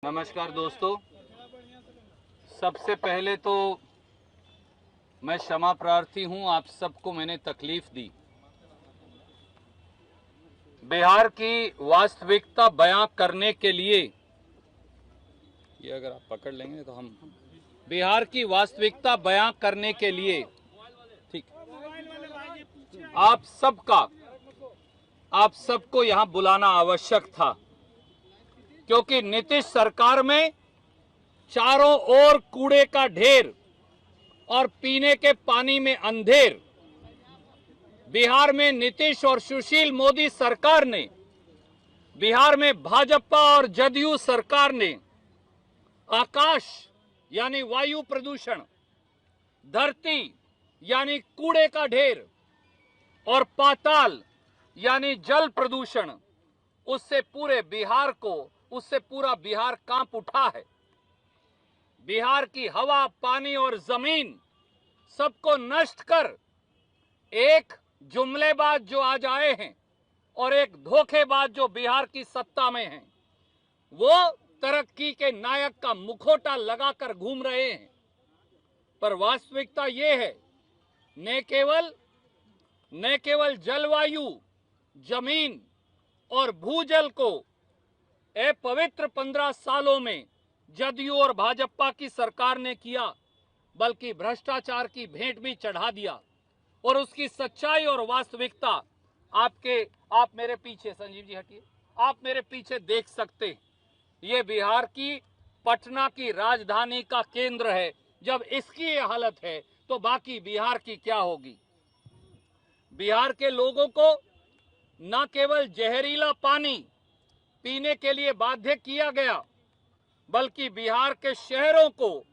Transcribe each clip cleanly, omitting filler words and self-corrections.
नमस्कार दोस्तों, सबसे पहले तो मैं क्षमा प्रार्थी हूं, आप सबको मैंने तकलीफ दी। बिहार की वास्तविकता बयां करने के लिए, ये अगर आप पकड़ लेंगे तो हम बिहार की वास्तविकता बयां करने के लिए, ठीक, आप सबको यहां बुलाना आवश्यक था, क्योंकि नीतीश सरकार में चारों ओर कूड़े का ढेर और पीने के पानी में अंधेर। बिहार में नीतीश और सुशील मोदी सरकार ने, बिहार में भाजपा और जदयू सरकार ने आकाश यानी वायु प्रदूषण, धरती यानी कूड़े का ढेर और पाताल यानी जल प्रदूषण, उससे पूरा बिहार कांप उठा है। बिहार की हवा, पानी और जमीन सबको नष्ट कर एक जुमलेबाज जो आज आए हैं और एक धोखेबाज जो बिहार की सत्ता में हैं, वो तरक्की के नायक का मुखौटा लगाकर घूम रहे हैं। पर वास्तविकता ये है, न केवल जलवायु, जमीन और भूजल को पवित्र 15 सालों में जदयू और भाजपा की सरकार ने किया, बल्कि भ्रष्टाचार की भेंट भी चढ़ा दिया। और उसकी सच्चाई और वास्तविकता आप मेरे पीछे, संजीव जी हटिए, आप मेरे पीछे देख सकते हैं। ये बिहार की पटना की राजधानी का केंद्र है। जब इसकी ये हालत है तो बाकी बिहार की क्या होगी। बिहार के लोगों को न केवल जहरीला पानी पीने के लिए बाध्य किया गया, बल्कि बिहार के शहरों को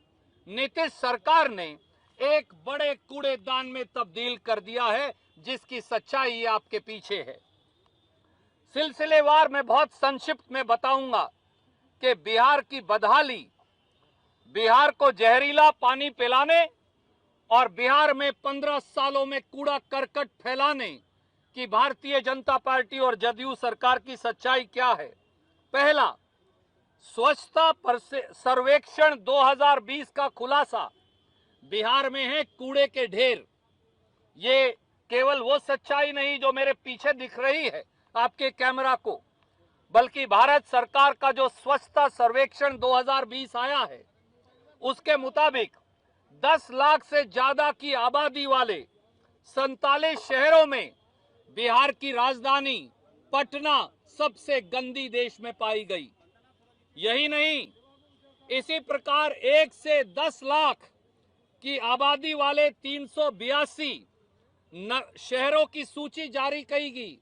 नीतीश सरकार ने एक बड़े कूड़ेदान में तब्दील कर दिया है, जिसकी सच्चाई आपके पीछे है। सिलसिलेवार में बहुत संक्षिप्त में बताऊंगा कि बिहार की बदहाली, बिहार को जहरीला पानी पिलाने और बिहार में 15 सालों में कूड़ा करकट फैलाने की भारतीय जनता पार्टी और जदयू सरकार की सच्चाई क्या है। पहला, स्वच्छता सर्वेक्षण 2020 का खुलासा, बिहार में है कूड़े के ढेर। ये केवल वो सच्चाई नहीं जो मेरे पीछे दिख रही है आपके कैमरा को, बल्कि भारत सरकार का जो स्वच्छता सर्वेक्षण 2020 आया है, उसके मुताबिक 10 लाख से ज्यादा की आबादी वाले 47 शहरों में बिहार की राजधानी पटना सबसे गंदी देश में पाई गई। यही नहीं, इसी प्रकार 1 से 10 लाख की आबादी वाले 382 शहरों की सूची जारी की गई,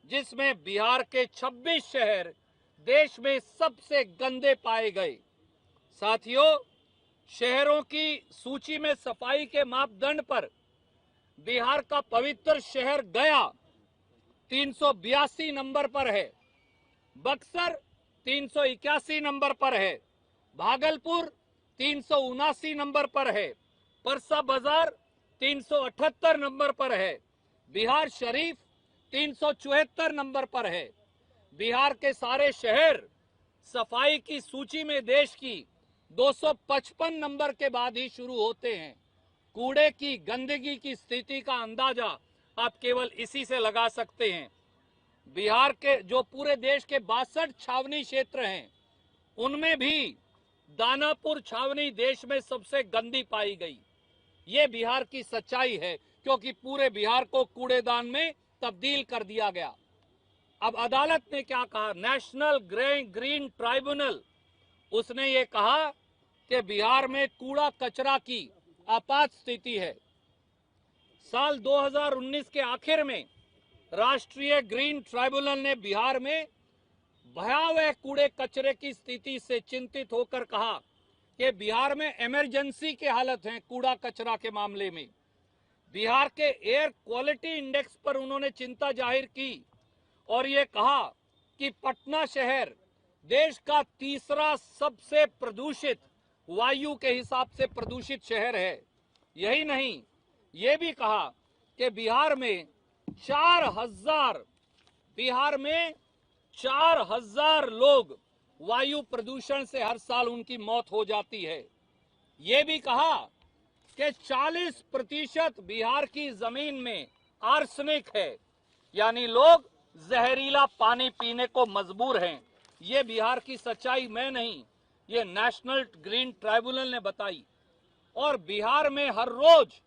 जिसमें बिहार के 26 शहर देश में सबसे गंदे पाए गए। साथियों, शहरों की सूची में सफाई के मापदंड पर बिहार का पवित्र शहर गया 382 नंबर पर है, बक्सर 381 नंबर पर है, भागलपुर 379 नंबर पर है, परसा बाजार 378 नंबर पर है, बिहार शरीफ 374 नंबर पर है। बिहार के सारे शहर सफाई की सूची में देश की 255 नंबर के बाद ही शुरू होते हैं। कूड़े की, गंदगी की स्थिति का अंदाजा आप केवल इसी से लगा सकते हैं। बिहार के जो पूरे देश के 62 छावनी क्षेत्र हैं, उनमें भी दानापुर छावनी देश में सबसे गंदी पाई गई। ये बिहार की सच्चाई है, क्योंकि पूरे बिहार को कूड़ेदान में तब्दील कर दिया गया। अब अदालत ने क्या कहा, नेशनल ग्रीन ट्राइब्यूनल, उसने ये कहा कि बिहार में कूड़ा कचरा की आपात स्थिति है। साल 2019 के आखिर में राष्ट्रीय ग्रीन ट्राइब्यूनल ने बिहार में भयावह कूड़े कचरे की स्थिति से चिंतित होकर कहा कि बिहार में इमरजेंसी की हालत है कूड़ा कचरा के मामले में। बिहार के एयर क्वालिटी इंडेक्स पर उन्होंने चिंता जाहिर की और ये कहा कि पटना शहर देश का तीसरा सबसे प्रदूषित, वायु के हिसाब से प्रदूषित शहर है। यही नहीं, ये भी कहा कि बिहार में 4,000 लोग वायु प्रदूषण से हर साल उनकी मौत हो जाती है। ये भी कहा कि 40% बिहार की जमीन में आर्सेनिक है, यानी लोग जहरीला पानी पीने को मजबूर हैं। ये बिहार की सच्चाई मैं नहीं, ये नेशनल ग्रीन ट्राइब्यूनल ने बताई। और बिहार में हर रोज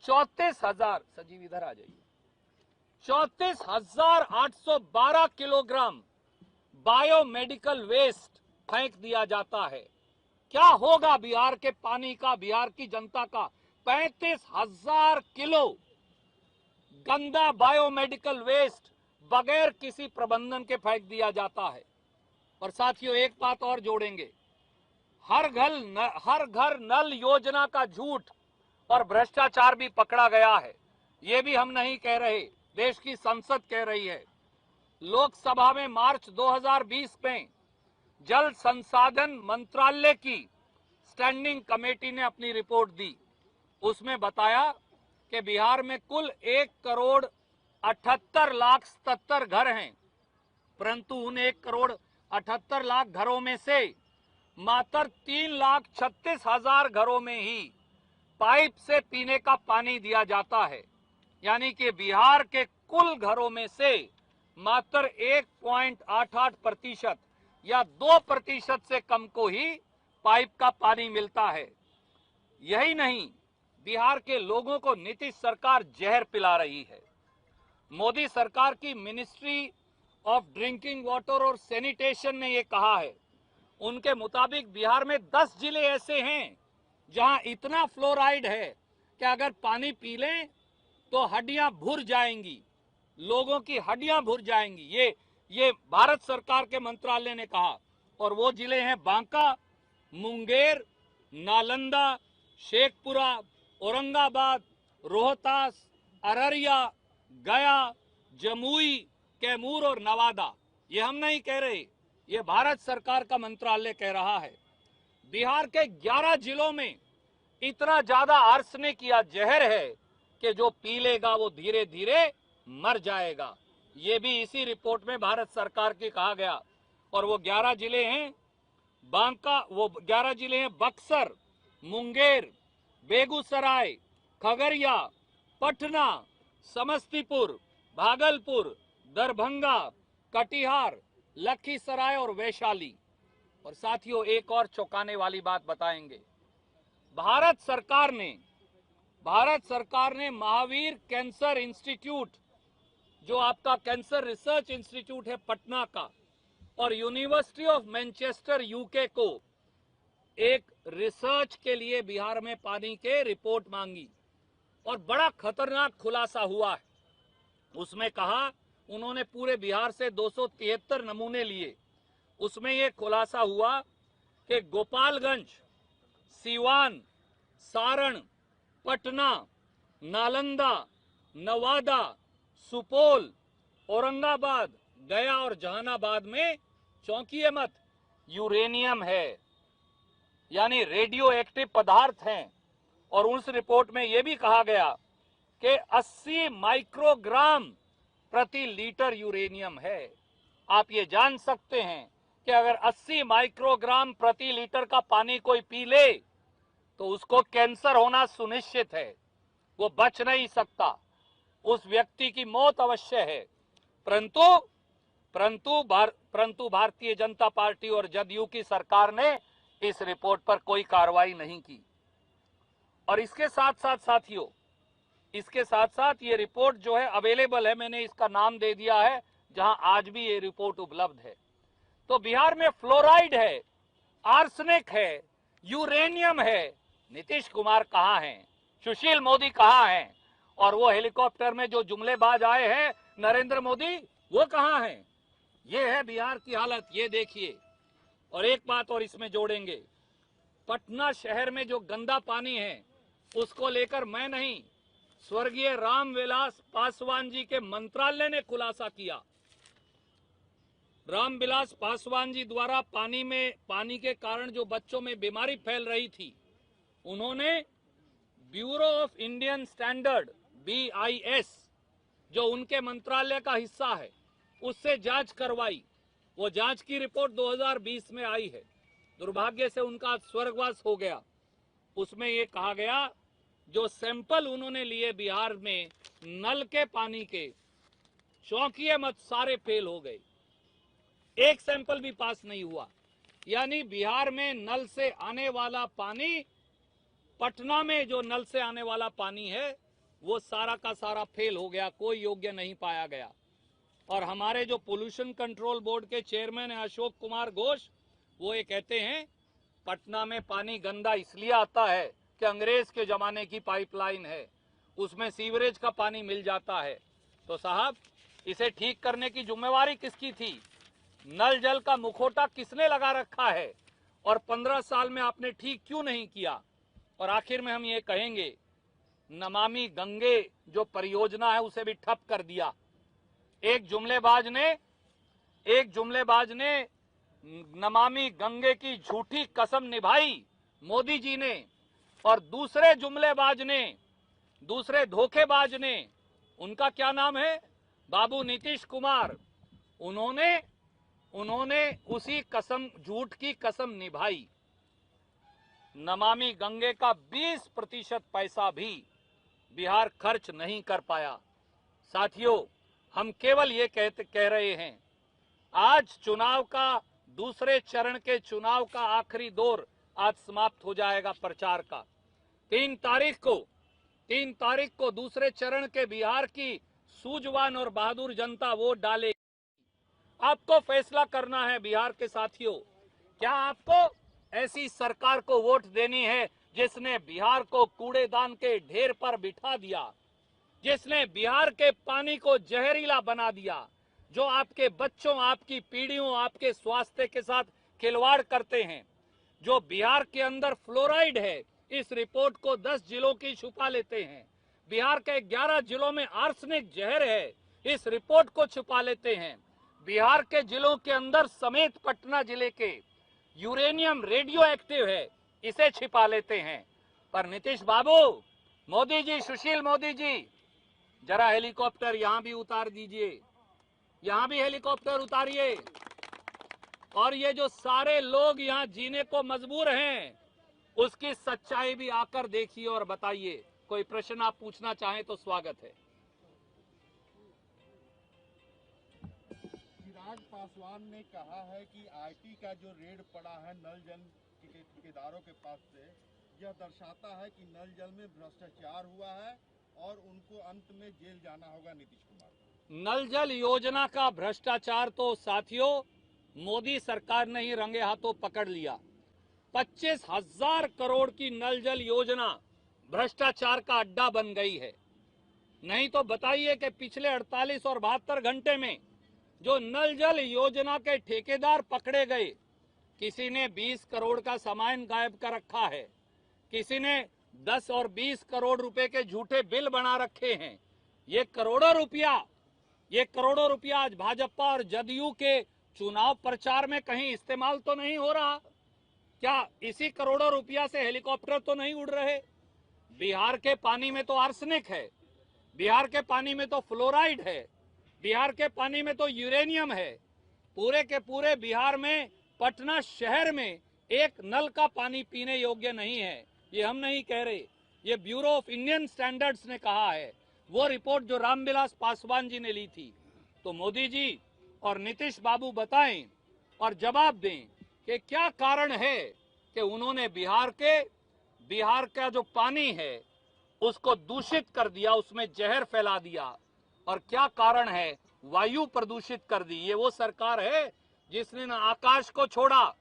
34,000, सजीव इधर आ जाइए, 34,812 किलोग्राम बायोमेडिकल वेस्ट फेंक दिया जाता है। क्या होगा बिहार के पानी का, बिहार की जनता का? 35,000 किलो गंदा बायोमेडिकल वेस्ट बगैर किसी प्रबंधन के फेंक दिया जाता है। और साथियों, एक बात और जोड़ेंगे, हर घर नल योजना का झूठ और भ्रष्टाचार भी पकड़ा गया है। ये भी हम नहीं कह रहे, देश की संसद कह रही है। लोकसभा में मार्च 2020 में जल संसाधन मंत्रालय की स्टैंडिंग कमेटी ने अपनी रिपोर्ट दी। उसमें बताया कि बिहार में कुल 1,78,77,000 घर हैं, परंतु उन 1,78,00,000 घरों में से मात्र 3,36,000 घरों में ही पाइप से पीने का पानी दिया जाता है। यानी कि बिहार के कुल घरों में से मात्र 1.88% या 2% से कम को ही पाइप का पानी मिलता है। यही नहीं, बिहार के लोगों को नीतीश सरकार जहर पिला रही है। मोदी सरकार की मिनिस्ट्री ऑफ ड्रिंकिंग वाटर और सैनिटेशन ने यह कहा है, उनके मुताबिक बिहार में 10 जिले ऐसे हैं जहां इतना फ्लोराइड है कि अगर पानी पी लें तो हड्डियां भुर जाएंगी, लोगों की हड्डियां भुर जाएंगी। ये भारत सरकार के मंत्रालय ने कहा। और वो जिले हैं बांका, मुंगेर, नालंदा, शेखपुरा, औरंगाबाद, रोहतास, अररिया, गया, जमुई, कैमूर और नवादा। ये हम नहीं कह रहे, ये भारत सरकार का मंत्रालय कह रहा है। बिहार के 11 जिलों में इतना ज्यादा आर्सेनिक या जहर है कि जो पी लेगा वो धीरे धीरे मर जाएगा। ये भी इसी रिपोर्ट में भारत सरकार की कहा गया। और वो 11 जिले हैं बक्सर, मुंगेर, बेगूसराय, खगड़िया, पटना, समस्तीपुर, भागलपुर, दरभंगा, कटिहार, लखीसराय और वैशाली। और साथियों, एक और चौंकाने वाली बात बताएंगे। भारत सरकार ने महावीर कैंसर इंस्टीट्यूट, जो आपका कैंसर रिसर्च इंस्टीट्यूट है पटना का, और यूनिवर्सिटी ऑफ मैनचेस्टर यूके को एक रिसर्च के लिए बिहार में पानी के रिपोर्ट मांगी। और बड़ा खतरनाक खुलासा हुआ है। उसमें कहा, उन्होंने पूरे बिहार से 273 नमूने लिए। उसमें यह खुलासा हुआ कि गोपालगंज, सीवान, सारण, पटना, नालंदा, नवादा, सुपौल, औरंगाबाद, गया और जहानाबाद में, चौंकिए मत, यूरेनियम है, यानी रेडियो एक्टिव पदार्थ हैं। और उस रिपोर्ट में यह भी कहा गया कि 80 माइक्रोग्राम प्रति लीटर यूरेनियम है। आप ये जान सकते हैं कि अगर 80 माइक्रोग्राम प्रति लीटर का पानी कोई पी ले तो उसको कैंसर होना सुनिश्चित है, वो बच नहीं सकता, उस व्यक्ति की मौत अवश्य है। परंतु भारतीय जनता पार्टी और जदयू की सरकार ने इस रिपोर्ट पर कोई कार्रवाई नहीं की। और इसके साथ साथ ये रिपोर्ट जो है अवेलेबल है, मैंने इसका नाम दे दिया है, जहां आज भी ये रिपोर्ट उपलब्ध है। तो बिहार में फ्लोराइड है, आर्सेनिक है, यूरेनियम है। नीतीश कुमार कहां हैं? सुशील मोदी कहां हैं? और वो हेलीकॉप्टर में जो जुमलेबाज आए हैं नरेंद्र मोदी, वो कहां हैं? ये है बिहार की हालत, ये देखिए। और एक बात और इसमें जोड़ेंगे, पटना शहर में जो गंदा पानी है उसको लेकर मैं नहीं, स्वर्गीय रामविलास पासवान जी के मंत्रालय ने खुलासा किया। रामविलास पासवान जी द्वारा पानी के कारण जो बच्चों में बीमारी फैल रही थी, उन्होंने bureau of Indian standard BIS, जो उनके मंत्रालय का हिस्सा है, उससे जांच करवाई। वो जांच की रिपोर्ट 2020 में आई है, दुर्भाग्य से उनका स्वर्गवास हो गया। उसमें ये कहा गया जो सैंपल उन्होंने लिए बिहार में नल के पानी के, चौंकिए मत, सारे फेल हो गए, एक सैंपल भी पास नहीं हुआ। यानी बिहार में नल से आने वाला पानी, पटना में जो नल से आने वाला पानी है वो सारा का सारा फेल हो गया, कोई योग्य नहीं पाया गया। और हमारे जो पोल्यूशन कंट्रोल बोर्ड के चेयरमैन है अशोक कुमार घोष, वो ये कहते हैं पटना में पानी गंदा इसलिए आता है कि अंग्रेज के जमाने की पाइपलाइन है, उसमें सीवरेज का पानी मिल जाता है। तो साहब, इसे ठीक करने की जिम्मेवारी किसकी थी? नल जल का मुखौटा किसने लगा रखा है? और 15 साल में आपने ठीक क्यों नहीं किया? और आखिर में हम ये कहेंगे, नमामि गंगे जो परियोजना है उसे भी ठप कर दिया। एक जुमलेबाज ने नमामि गंगे की झूठी कसम निभाई मोदी जी ने, और दूसरे धोखेबाज ने, उनका क्या नाम है, बाबू नीतीश कुमार, उन्होंने उसी कसम, झूठ की कसम निभाई। नमामि गंगे का 20% पैसा भी बिहार खर्च नहीं कर पाया। साथियों, हम केवल ये कह रहे हैं, आज चुनाव का, दूसरे चरण के चुनाव का आखिरी दौर आज समाप्त हो जाएगा प्रचार का। 3 तारीख को दूसरे चरण के बिहार की सूझवान और बहादुर जनता वोट डालेगी। आपको फैसला करना है बिहार के साथियों, क्या आपको ऐसी सरकार को वोट देनी है जिसने बिहार को कूड़ेदान के ढेर पर बिठा दिया, जिसने बिहार के पानी को जहरीला बना दिया, जो आपके बच्चों, आपकी पीढ़ियों, आपके स्वास्थ्य के साथ खिलवाड़ करते हैं, जो बिहार के अंदर फ्लोराइड है, इस रिपोर्ट को 10 जिलों की छुपा लेते हैं, बिहार के 11 जिलों में आर्सेनिक जहर है, इस रिपोर्ट को छुपा लेते हैं, बिहार के जिलों के अंदर समेत पटना जिले के यूरेनियम रेडियो एक्टिव है, इसे छिपा लेते हैं। पर नीतीश बाबू, मोदी जी, सुशील मोदी जी, जरा हेलीकॉप्टर यहां भी उतार दीजिए, यहां भी हेलीकॉप्टर उतारिए। और ये जो सारे लोग यहां जीने को मजबूर हैं, उसकी सच्चाई भी आकर देखिए और बताइए। कोई प्रश्न आप पूछना चाहें तो स्वागत है। चिराग पासवान ने कहा है कि आईटी का जो रेड पड़ा है नल जल के ठेकेदारों के पास से, यह दर्शाता है कि नल जल में भ्रष्टाचार हुआ है और उनको अंत में जेल जाना होगा नीतीश कुमार। नल जल योजना का भ्रष्टाचार तो साथियों मोदी सरकार ने ही रंगे हाथों पकड़ लिया। 25,000 करोड़ की नल जल योजना भ्रष्टाचार का अड्डा बन गई है। नहीं तो बताइए कि पिछले 48 और 72 घंटे में जो नल जल योजना के ठेकेदार पकड़े गए, किसी ने 20 करोड़ का सामान गायब कर रखा है, किसी ने 10 और 20 करोड़ रुपए के झूठे बिल बना रखे हैं। ये करोड़ों रुपया आज भाजपा और जदयू के चुनाव प्रचार में कहीं इस्तेमाल तो नहीं हो रहा? क्या इसी करोड़ों रुपया से हेलीकॉप्टर तो नहीं उड़ रहे? बिहार के पानी में तो आर्सेनिक है, बिहार के पानी में तो फ्लोराइड है, बिहार के पानी में तो यूरेनियम है। पूरे के पूरे बिहार में, पटना शहर में एक नल का पानी पीने योग्य नहीं है। ये हम नहीं कह रहे, ये ब्यूरो ऑफ इंडियन स्टैंडर्ड्स ने कहा है, वो रिपोर्ट जो रामविलास पासवान जी ने ली थी। तो मोदी जी और नीतीश बाबू बताएं और जवाब दें कि क्या कारण है कि उन्होंने बिहार का जो पानी है उसको दूषित कर दिया, उसमें जहर फैला दिया, और क्या कारण है वायु प्रदूषित कर दी। ये वो सरकार है जिसने ना आकाश को छोड़ा,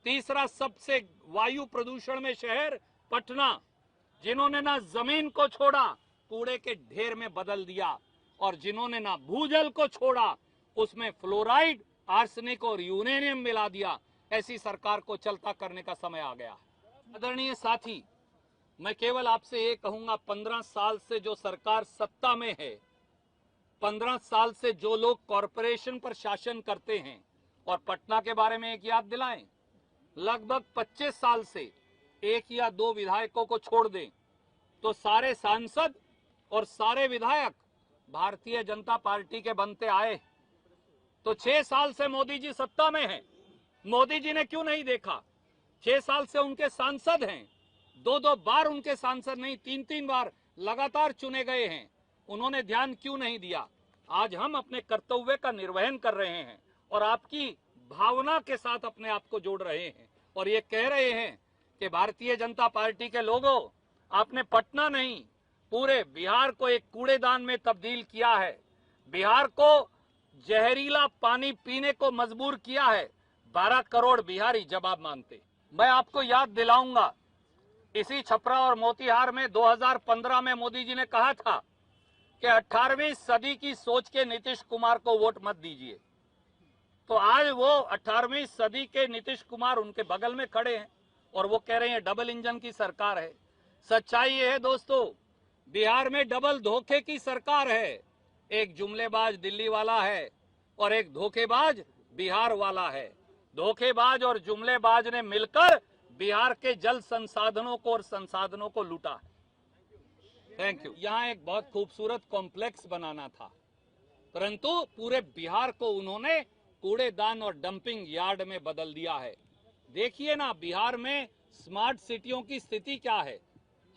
तीसरा सबसे वायु प्रदूषण में शहर पटना, जिन्होंने ना जमीन को छोड़ा, कूड़े के ढेर में बदल दिया, और जिन्होंने ना भूजल को छोड़ा, उसमें फ्लोराइड, आर्सेनिक और यूरेनियम मिला दिया। ऐसी सरकार को चलता करने का समय आ गया। आदरणीय साथी, मैं केवल आपसे ये कहूंगा, 15 साल से जो सरकार सत्ता में है, 15 साल से जो लोग कॉरपोरेशन पर शासन करते हैं, और पटना के बारे में एक याद दिलाएं, लगभग 25 साल से 1 या 2 विधायकों को छोड़ दें तो सारे सांसद और सारे विधायक भारतीय जनता पार्टी के बनते आए। तो 6 साल से मोदी जी सत्ता में हैं, मोदी जी ने क्यों नहीं देखा? 6 साल से उनके सांसद हैं, 2-2 बार उनके सांसद नहीं 3-3 बार लगातार चुने गए हैं, उन्होंने ध्यान क्यों नहीं दिया? आज हम अपने कर्तव्य का निर्वहन कर रहे हैं और आपकी भावना के साथ अपने आप को जोड़ रहे हैं और ये कह रहे हैं कि भारतीय जनता पार्टी के लोगों, आपने पटना नहीं पूरे बिहार को एक कूड़ेदान में तब्दील किया है, बिहार को जहरीला पानी पीने को मजबूर किया है। 12 करोड़ बिहारी जवाब मांगते। मैं आपको याद दिलाऊंगा, इसी छपरा और मोतिहार में 2015 में मोदी जी ने कहा था कि 18वीं सदी की सोच के नीतीश कुमार को वोट मत दीजिए। तो आज वो 18वीं सदी के नीतीश कुमार उनके बगल में खड़े हैं और वो कह रहे हैं डबल इंजन की सरकार है। सच्चाई ये है दोस्तों, बिहार में डबल धोखे की सरकार है। एक जुमलेबाज दिल्ली वाला है और एक धोखेबाज बिहार वाला है। धोखेबाज और जुमलेबाज ने मिलकर बिहार के जल संसाधनों को और संसाधनों को लूटा है। Thank you. यहाँ एक बहुत खूबसूरत कॉम्प्लेक्स बनाना था, परंतु पूरे बिहार को उन्होंने कूड़ेदान और डंपिंग यार्ड में बदल दिया है। देखिए ना, बिहार में स्मार्ट सिटियों की स्थिति क्या है।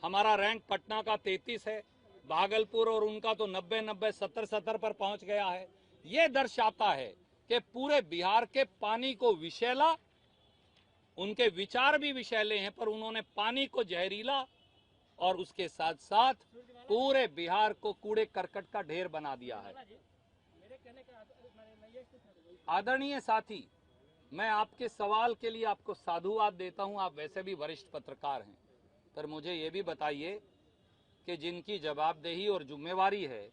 हमारा रैंक पटना का 33 है, भागलपुर और उनका तो 90-90, 70-70 पर पहुंच गया है। ये दर्शाता है कि पूरे बिहार के पानी को विषैला, उनके विचार भी विषैले हैं, पर उन्होंने पानी को जहरीला और उसके साथ साथ पूरे बिहार को कूड़े करकट का ढेर बना दिया है। आदरणीय साथी, मैं आपके सवाल के लिए आपको साधुवाद देता हूं, आप वैसे भी वरिष्ठ पत्रकार हैं, पर मुझे ये भी बताइए कि जिनकी जवाबदेही और जिम्मेवारी है,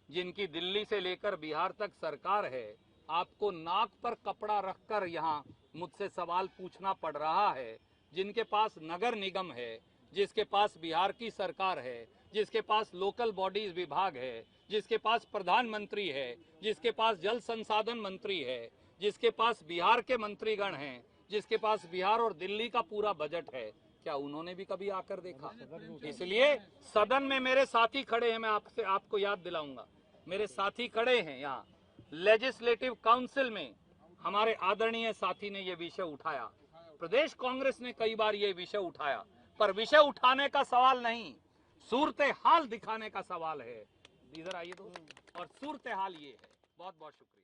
जिनकी दिल्ली से लेकर बिहार तक सरकार है, आपको नाक पर कपड़ा रखकर यहाँ मुझसे सवाल पूछना पड़ रहा है, जिनके पास नगर निगम है, जिसके पास बिहार की सरकार है, जिसके पास लोकल बॉडीज विभाग है, जिसके पास प्रधानमंत्री है, जिसके पास जल संसाधन मंत्री है, जिसके पास बिहार के मंत्रीगण हैं, जिसके पास बिहार और दिल्ली का पूरा बजट है, क्या उन्होंने भी कभी आकर देखा? इसलिए सदन में मेरे साथी खड़े हैं, मैं आपको याद दिलाऊंगा, मेरे साथी खड़े हैं यहाँ लेजिस्लेटिव काउंसिल में, हमारे आदरणीय साथी ने ये विषय उठाया, प्रदेश कांग्रेस ने कई बार ये विषय उठाया, पर विषय उठाने का सवाल नहीं, सूरत हाल दिखाने का सवाल है। इधर आइए दोस्त, और सूरत हाल ये है। बहुत बहुत शुक्रिया।